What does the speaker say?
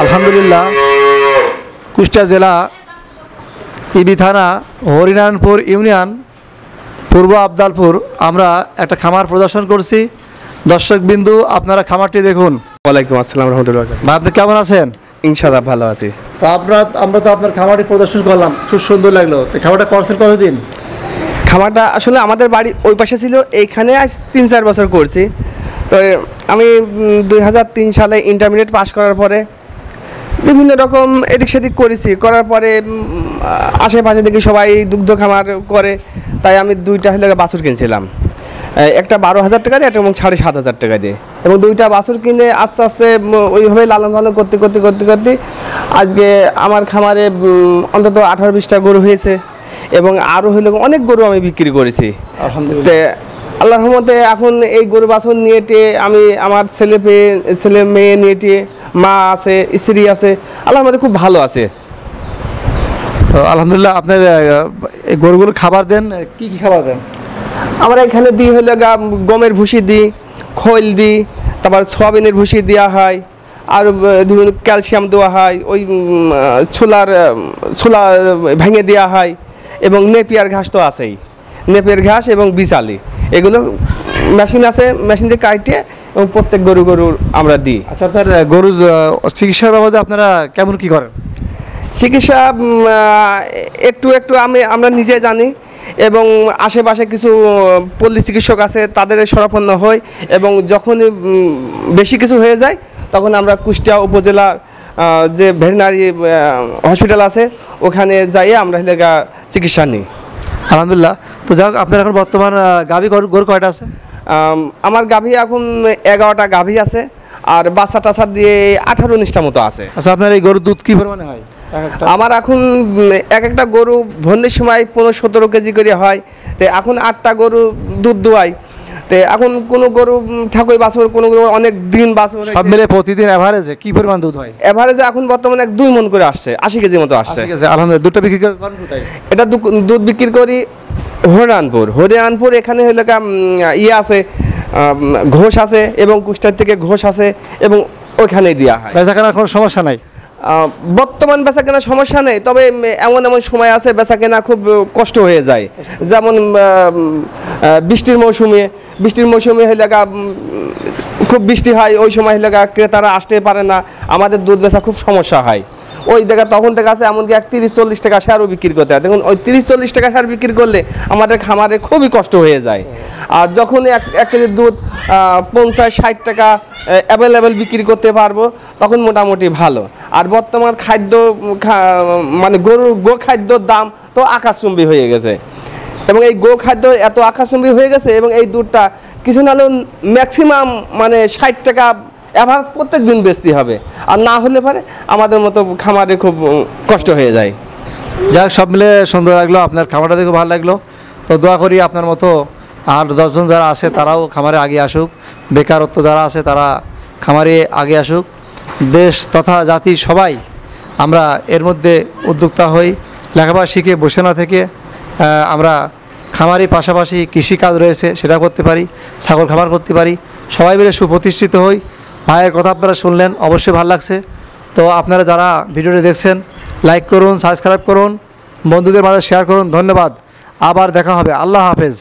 আলহামদুলিল্লাহ কুষ্টিয়া জেলা ইবি থানা হরিনারায়ণপুর ইউনিয়ন পূর্ব আবদালপুর আমরা একটা খামার প্রদর্শন করছি। দর্শকবিন্দু আপনারা খামারটি দেখুন। ওয়ালাইকুম আসসালাম রহমতুল্লাহ। ভাই আপনি কেমন আছেন? ইনশাআল্লাহ ভালো আছি। তো আমরা তো আপনার খামারটি প্রদর্শন করলাম, খুব সুন্দর লাগলো। তো খামারটা করছেন কতদিন? খামারটা আসলে আমাদের বাড়ি ওই পাশে ছিল, এইখানে আজ 3-4 বছর করছি। তো আমি 2003 সালে ইন্টারমিডিয়েট পাস করার পরে বিভিন্ন রকম এদিক সেদিক করেছি, করার পরে আশেপাশে দেখি সবাই দুগ্ধ খামার করে, তাই আমি 2টা বাছুর কিনছিলাম, একটা 12,000 টাকা দিয়ে, একটা এবং 7,500 টাকা দিয়ে, এবং 2টা বাছুর কিনে আস্তে আস্তে ওইভাবে লালন পালন করতে করতে করতে করতে আজকে আমার খামারে অন্তত 18-20টা গরু হয়েছে, এবং আরও অনেক গরু আমি বিক্রি করেছি আলহামদুলিল্লাহ। আল্লাহর রহমতে এখন এই গরু বাছুর নিয়ে আমি আমার ছেলে মেয়ে নিয়ে মা আছে, স্ত্রী আছে, আল্লাহর মধ্যে খুব ভালো আছে। তো আলহামদুলিল্লাহ। আপনার এই গরুগুলো খাবার দেন, কি কি খাবার দেন? আমরা এখানে দিই গমের ভুসি দিই, খৈল দিই, তারপর সয়াবিনের ভুসি দেওয়া হয়, আর বিভিন্ন ক্যালসিয়াম দেওয়া হয়, ওই ছোলা ভেঙে দেওয়া হয়, এবং নেপিয়ার ঘাস তো আছেই, নেপিয়ার ঘাস এবং বিচালি, এগুলো মেশিন আছে, মেশিন দিয়ে কাটে এবং প্রত্যেক গরু আমরা দিই। আচ্ছা, আপনার গরু চিকিৎসার বাবদে আপনারা কেমন কি করেন? চিকিৎসা একটু আমরা নিজে জানি, এবং আশেপাশে কিছু পল্লী চিকিৎসক আছে, তাদের শরণাপন্ন হই, এবং যখনই বেশি কিছু হয়ে যায় তখন আমরা কুষ্টিয়া উপজেলার যে ভেটেরিনারি হসপিটাল আছে ওখানে যাই আমরা চিকিৎসা নিই আলহামদুলিল্লাহ। তো যাই হোক, আপনার এখন বর্তমান গাভী গরু কয়টা আছে? আমার গাভী এখন 11টা গাভী আছে, আর বাচ্চা টাচ্চা দিয়ে 18-19টা মতো আছে। আচ্ছা, আপনার এই গরুর দুধ কী পরিমাণে হয়? আমার এখন একটা গরু ভন্ডির সময় 15-17 কেজি করে হয়, তো এখন 8টা গরু দুধ দোয়াই। তো এখন কোনো গরু ঠাকুর বাছুর, কোনো গরু অনেক দিন বাছুর, সব মিলে প্রতিদিন এভারেজে কি পরিমাণ দুধ হয়? এভারেজে এখন বর্তমানে 2 মণ করে আসছে, 80 কেজি মতো আসছে। আলহামদুলিল্লাহ। দুধটা বিক্রি করেন কোথায়? এটা দুধ বিক্রি করি হরিনারায়ণপুর। এখানে আছে ঘোষ আছে, এবং কুষ্টিয়া থেকে ঘোষ আছে, এবং ওইখানেই দেওয়া হয়। বেচাকেনার কোনো সমস্যা নাই? বর্তমান বেচা কেনার সমস্যা নেই, তবে এমন সময় আছে বেচা কেনা খুব কষ্ট হয়ে যায়, যেমন বৃষ্টির মৌসুমে খুব বৃষ্টি হয়, ওই সময় ক্রেতারা আসতে পারে না, আমাদের দুধ বেচা খুব সমস্যা হয়। ওই তখন দেখা যাচ্ছে এমনকি 30-40 টাকা শেয়ারও বিক্রি করতে হয়। দেখুন ওই 30-40 টাকা শেয়ার বিক্রি করলে আমাদের খামারে খুবই কষ্ট হয়ে যায়। আর যখন 1 কেজি দুধ 50-60 টাকা অ্যাভেলেবেল বিক্রি করতে পারবো, তখন মোটামুটি ভালো। আর বর্তমান মানে গরুর খাদ্যর দাম তো আকাশচুম্বী হয়ে গেছে, এবং এই খাদ্য এত আকাশচুম্বী হয়ে গেছে, এবং এই দুধটা কিছু না হলেও ম্যাক্সিমাম মানে 60 টাকা এভারেজ প্রত্যেক দিন বেচতে হবে, আর না হলে পরে আমাদের মতো খামারে খুব কষ্ট হয়ে যায়। যাক, সব মিলে সুন্দর লাগলো, আপনার খামারটা দেখে ভালো লাগলো। তো দোয়া করি আপনার মতো 8-10 জন যারা আছে তারাও খামারে আগে আসুক, বেকারত্ব যারা আছে তারা খামারে আগে আসুক, দেশ তথা জাতি সবাই আমরা এর মধ্যে উদ্যোক্তা হই, লেখাপড়া শিখে বসে না থেকে আমরা খামারি পাশাপাশি কৃষিকাজ রয়েছে সেটা করতে পারি, ছাগল খামার করতে পারি, সবাই মিলে সুপ্রতিষ্ঠিত হই। ভাইয়ের কথা আপনারা শুনলেন, অবশ্যই ভালো লাগছে। তো আপনারা যারা ভিডিওটি দেখছেন লাইক করুন, সাবস্ক্রাইব করুন, বন্ধুদের মাঝে শেয়ার করুন। ধন্যবাদ। আবার দেখা হবে। আল্লাহ হাফেজ।